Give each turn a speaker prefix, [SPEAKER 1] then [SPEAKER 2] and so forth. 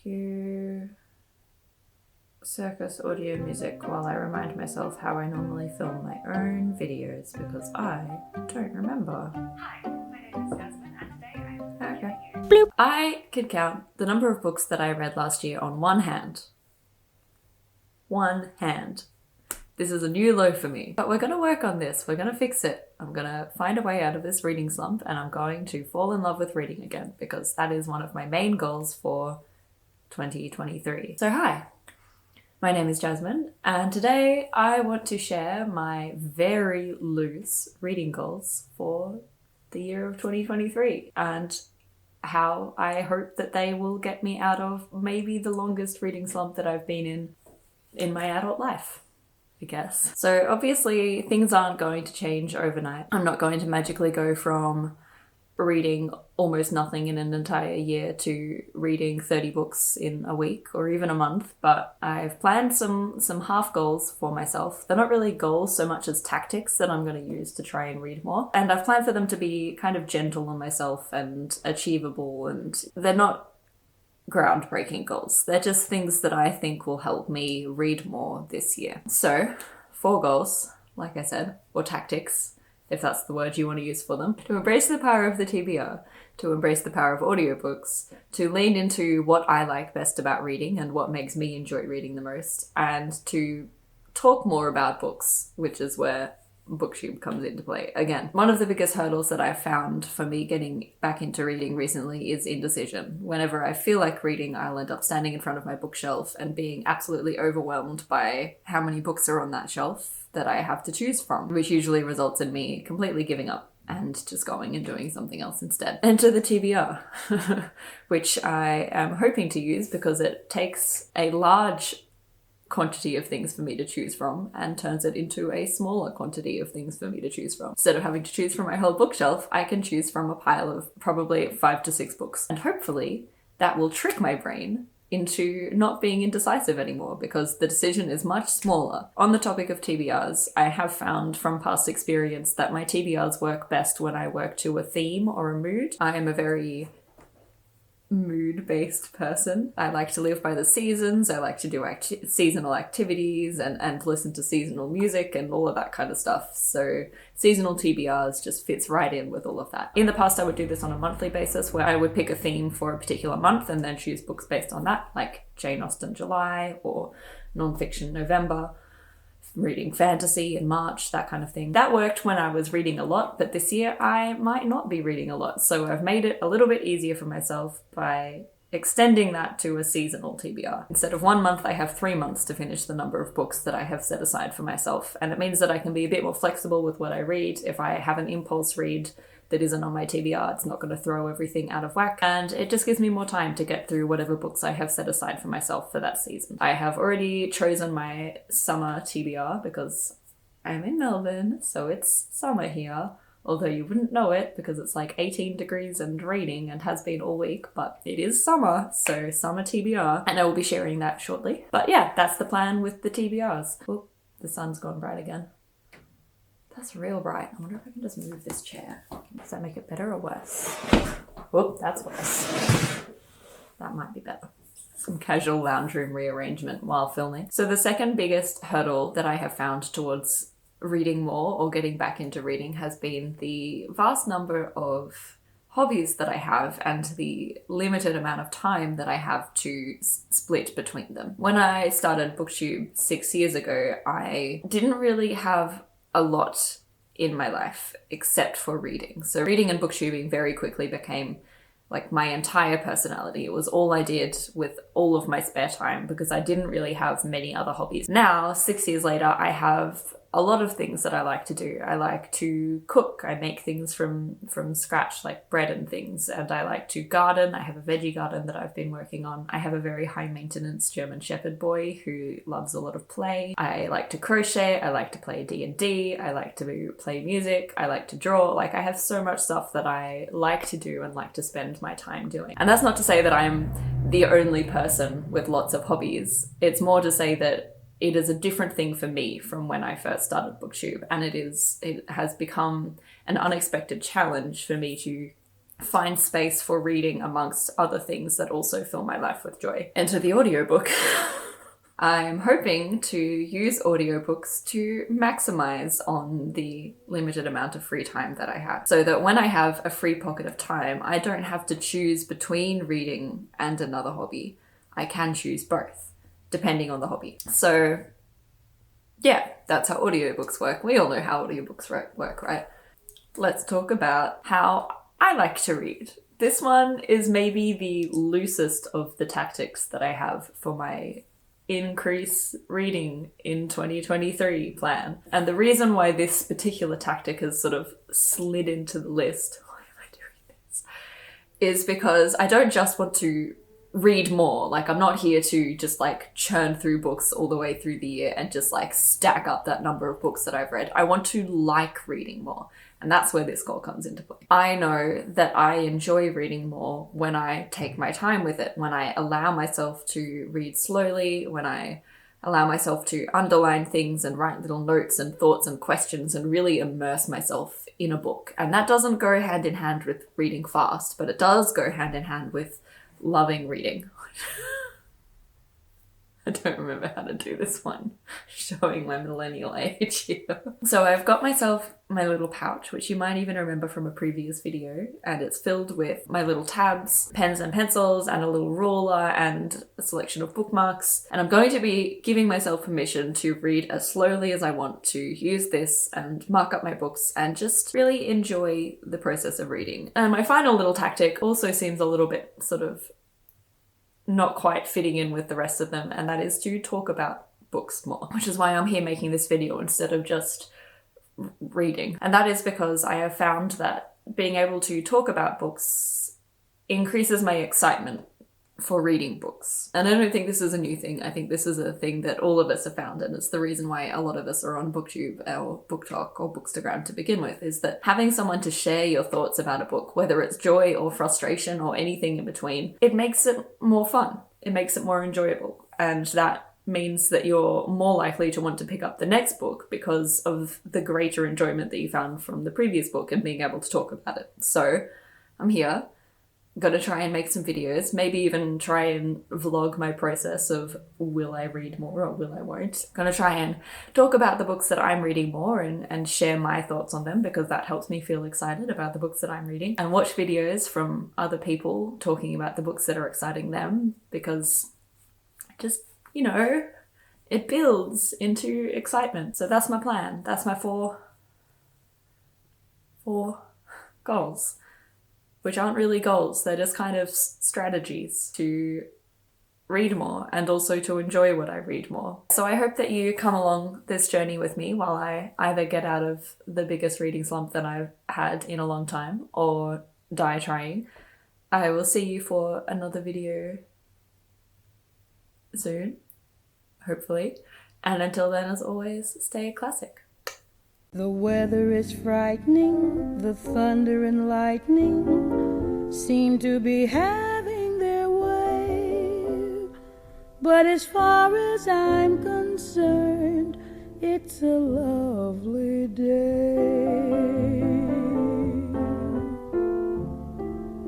[SPEAKER 1] Cue circus audio music while I remind myself how I normally film my own videos because I don't remember.
[SPEAKER 2] Hi, my name is Jasmine and today I'm
[SPEAKER 1] Okay.
[SPEAKER 2] you.
[SPEAKER 1] I could count the number of books that I read last year on one hand. One hand. This is a new low for me. But we're going to work on this. We're going to fix it. I'm going to find a way out of this reading slump and I'm going to fall in love with reading again because that is one of my main goals for 2023. So hi, my name is Jasmine and today I want to share my very loose reading goals for the year of 2023 and how I hope that they will get me out of maybe the longest reading slump that I've been in my adult life, I guess. So obviously things aren't going to change overnight. I'm not going to magically go from reading almost nothing in an entire year to reading 30 books in a week or even a month, but I've planned some half goals for myself. They're not really goals so much as tactics that I'm going to use to try and read more. And I've planned for them to be kind of gentle on myself and achievable, and they're not groundbreaking goals. They're just things that I think will help me read more this year. So 4 goals, like I said, or tactics, if that's the word you want to use for them. To embrace the power of the TBR, to embrace the power of audiobooks, to lean into what I like best about reading and what makes me enjoy reading the most, and to talk more about books, which is where BookTube comes into play. Again, one of the biggest hurdles that I've found for me getting back into reading recently is indecision. Whenever I feel like reading, I'll end up standing in front of my bookshelf and being absolutely overwhelmed by how many books are on that shelf that I have to choose from, which usually results in me completely giving up and just going and doing something else instead. Enter the TBR, which I am hoping to use because it takes a large quantity of things for me to choose from and turns it into a smaller quantity of things for me to choose from. Instead of having to choose from my whole bookshelf, I can choose from a pile of probably 5 to 6 books. And hopefully that will trick my brain into not being indecisive anymore because the decision is much smaller. On the topic of TBRs, I have found from past experience that my TBRs work best when I work to a theme or a mood. I am a very mood-based person. I like to live by the seasons. I like to do seasonal activities and listen to seasonal music and all of that kind of stuff. So seasonal TBRs just fits right in with all of that. In the past, I would do this on a monthly basis where I would pick a theme for a particular month and then choose books based on that, like Jane Austen July or nonfiction November, reading fantasy in March, that kind of thing. That worked when I was reading a lot, but this year I might not be reading a lot. So I've made it a little bit easier for myself by extending that to a seasonal TBR. Instead of 1 month, I have 3 months to finish the number of books that I have set aside for myself. And it means that I can be a bit more flexible with what I read. If I have an impulse read that isn't on my TBR, it's not going to throw everything out of whack, and it just gives me more time to get through whatever books I have set aside for myself for that season. I have already chosen my summer TBR because I'm in Melbourne, so it's summer here, although you wouldn't know it because it's like 18 degrees and raining and has been all week, but it is summer, so summer TBR, and I will be sharing that shortly. But yeah, that's the plan with the TBRs. Oh, the sun's gone bright again. That's real bright. I wonder if I can just move this chair. Does that make it better or worse? Whoop, that's worse. That might be better. Some casual lounge room rearrangement while filming. So the second biggest hurdle that I have found towards reading more or getting back into reading has been the vast number of hobbies that I have and the limited amount of time that I have to split between them. When I started BookTube 6 years ago, I didn't really have a lot in my life except for reading. So reading and booktubing very quickly became like my entire personality. It was all I did with all of my spare time because I didn't really have many other hobbies. Now, 6 years later, I have a lot of things that I like to do. I like to cook. I make things from scratch, like bread and things. And I like to garden. I have a veggie garden that I've been working on. I have a very high maintenance German Shepherd boy who loves a lot of play. I like to crochet. I like to play D&D. I like to play music. I like to draw. Like, I have so much stuff that I like to do and like to spend my time doing. And that's not to say that I'm the only person with lots of hobbies. It's more to say that it is a different thing for me from when I first started BookTube, and it has become an unexpected challenge for me to find space for reading amongst other things that also fill my life with joy. Enter the audiobook. I'm hoping to use audiobooks to maximize on the limited amount of free time that I have, so that when I have a free pocket of time, I don't have to choose between reading and another hobby. I can choose both, depending on the hobby. So yeah, that's how audiobooks work. We all know how audiobooks work, right? Let's talk about how I like to read. This one is maybe the loosest of the tactics that I have for my increase reading in 2023 plan. And the reason why this particular tactic has sort of slid into the list, why am I doing this, is because I don't just want to read more. Like, I'm not here to just like churn through books all the way through the year and just like stack up that number of books that I've read. I want to like reading more. And that's where this goal comes into play. I know that I enjoy reading more when I take my time with it, when I allow myself to read slowly, when I allow myself to underline things and write little notes and thoughts and questions and really immerse myself in a book. And that doesn't go hand in hand with reading fast, but it does go hand in hand with loving reading. I don't remember how to do this one, showing my millennial age here. So I've got myself my little pouch, which you might even remember from a previous video, and it's filled with my little tabs, pens and pencils, and a little ruler, and a selection of bookmarks. And I'm going to be giving myself permission to read as slowly as I want, to use this and mark up my books and just really enjoy the process of reading. And my final little tactic also seems a little bit sort of not quite fitting in with the rest of them, and that is to talk about books more, which is why I'm here making this video instead of just reading. And that is because I have found that being able to talk about books increases my excitement for reading books. And I don't think this is a new thing. I think this is a thing that all of us have found, and it's the reason why a lot of us are on BookTube or BookTok or Bookstagram to begin with, is that having someone to share your thoughts about a book, whether it's joy or frustration or anything in between, it makes it more fun. It makes it more enjoyable. And that means that you're more likely to want to pick up the next book because of the greater enjoyment that you found from the previous book and being able to talk about it. So I'm here. Gonna try and make some videos, maybe even try and vlog my process of will I read more or will I won't. Gonna try and talk about the books that I'm reading more and share my thoughts on them, because that helps me feel excited about the books that I'm reading, and watch videos from other people talking about the books that are exciting them, because just, you know, it builds into excitement. So that's my plan. That's my four goals. Which aren't really goals, they're just kind of strategies to read more and also to enjoy what I read more. So I hope that you come along this journey with me while I either get out of the biggest reading slump that I've had in a long time or die trying. I will see you for another video soon, hopefully. And until then, as always, stay classic.
[SPEAKER 3] The weather is frightening, the thunder and lightning seem to be having their way. But as far as I'm concerned, it's a lovely day.